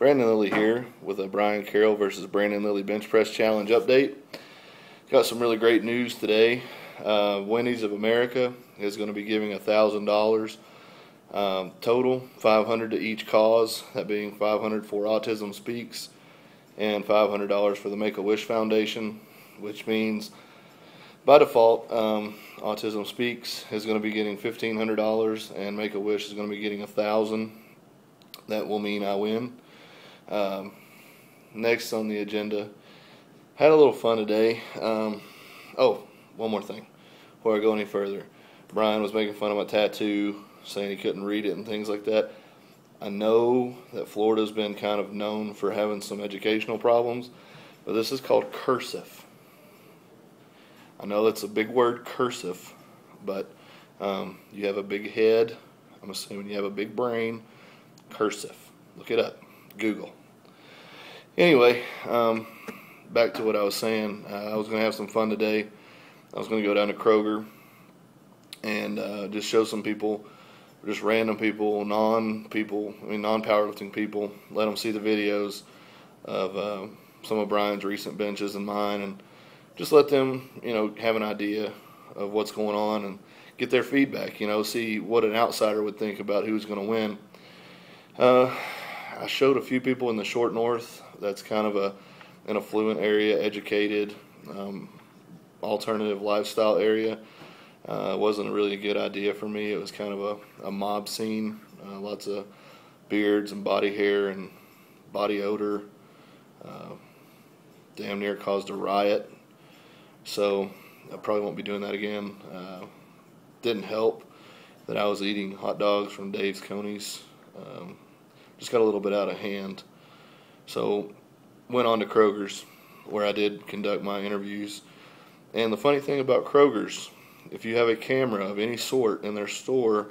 Brandon Lilly here with a Brian Carroll versus Brandon Lilly Bench Press Challenge update. Got some really great news today. Wendy's of America is going to be giving $1,000 total, $500 to each cause, that being $500 for Autism Speaks and $500 for the Make-A-Wish Foundation, which means by default, Autism Speaks is going to be getting $1,500 and Make-A-Wish is going to be getting $1,000. That will mean I win. Next on the agenda, had a little fun today. Oh, one more thing before I go any further. Brian was making fun of my tattoo, saying he couldn't read it and things like that. I know that Florida's been kind of known for having some educational problems, but this is called cursive. I know that's a big word, cursive, but you have a big head. I'm assuming you have a big brain. Cursive. Look it up. Google. Anyway, back to what I was saying. I was going to have some fun today. I was going to go down to Kroger and just show some people, just random people, non-powerlifting people, let them see the videos of some of Brian's recent benches and mine, and just let them, have an idea of what's going on and get their feedback, see what an outsider would think about who's going to win. I showed a few people in the short north. That's kind of an affluent area, educated, alternative lifestyle area. It wasn't really a good idea for me. It was kind of a mob scene, lots of beards and body hair and body odor. Damn near caused a riot. So I probably won't be doing that again. Didn't help that I was eating hot dogs from Dave's Coney's. Just got a little bit out of hand. So went on to Kroger's, where I did conduct my interviews. And the funny thing about Kroger's, if you have a camera of any sort in their store,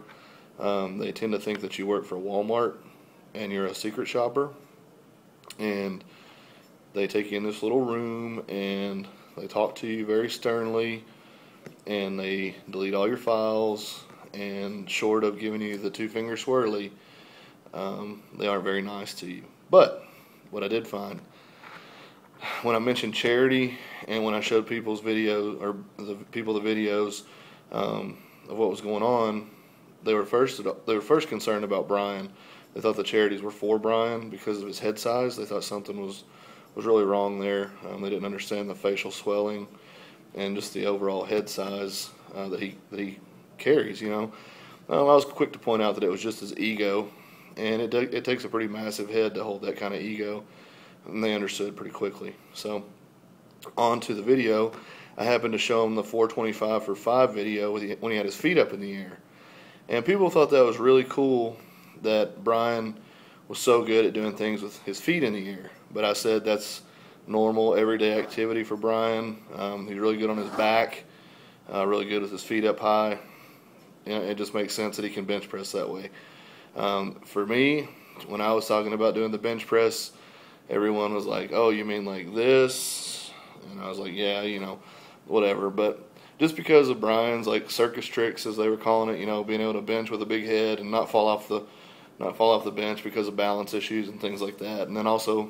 they tend to think that you work for Walmart and you're a secret shopper. And they take you in this little room and they talk to you very sternly, and they delete all your files, and short of giving you the two-finger swirly, they aren't very nice to you. But what I did find, when I mentioned charity and when I showed people's videos, or the videos of what was going on, they were first concerned about Brian. They thought the charities were for Brian because of his head size. They thought something was really wrong there. They didn't understand the facial swelling and just the overall head size that he carries. I was quick to point out that it was just his ego. And it takes a pretty massive head to hold that kind of ego, and they understood pretty quickly. So, on to the video. I happened to show him the 425 for 5 video when he had his feet up in the air. And people thought that was really cool that Brian was so good at doing things with his feet in the air. But I said that's normal, everyday activity for Brian. He's really good on his back, really good with his feet up high. It just makes sense that he can bench press that way. For me, when I was talking about doing the bench press, everyone was like, "Oh, you mean like this?" And I was like, "Yeah, whatever." But just because of Brian's like circus tricks, as they were calling it, being able to bench with a big head and not fall off the bench because of balance issues and things like that, and then also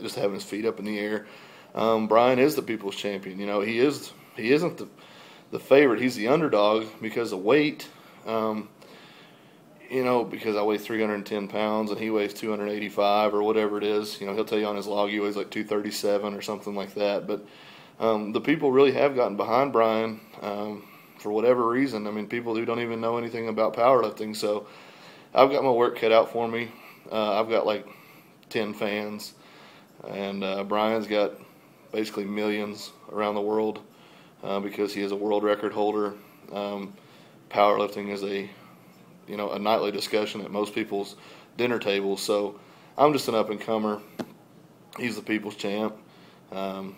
just having his feet up in the air, Brian is the people's champion. He isn't the favorite. He's the underdog because of weight. Because I weigh 310 pounds and he weighs 285 or whatever it is. He'll tell you on his log he weighs like 237 or something like that. But the people really have gotten behind Brian for whatever reason. People who don't even know anything about powerlifting. So I've got my work cut out for me. I've got like 10 fans. And Brian's got basically millions around the world because he is a world record holder. Powerlifting is a nightly discussion at most people's dinner tables. So I'm just an up-and-comer. He's the people's champ. The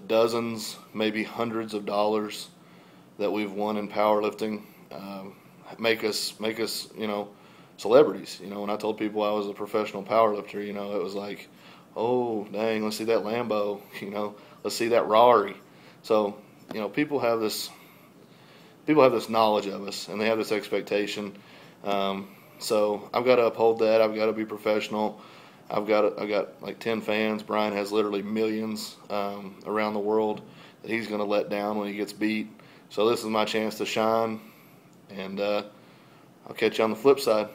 dozens, maybe hundreds of dollars that we've won in powerlifting make us celebrities. When I told people I was a professional powerlifter, it was like, oh, dang, let's see that Lambo, let's see that Rari. So, people have this knowledge of us, and they have this expectation. So I've got to uphold that. I've got to be professional. I got like 10 fans. Brian has literally millions around the world that he's going to let down when he gets beat. So this is my chance to shine, and I'll catch you on the flip side.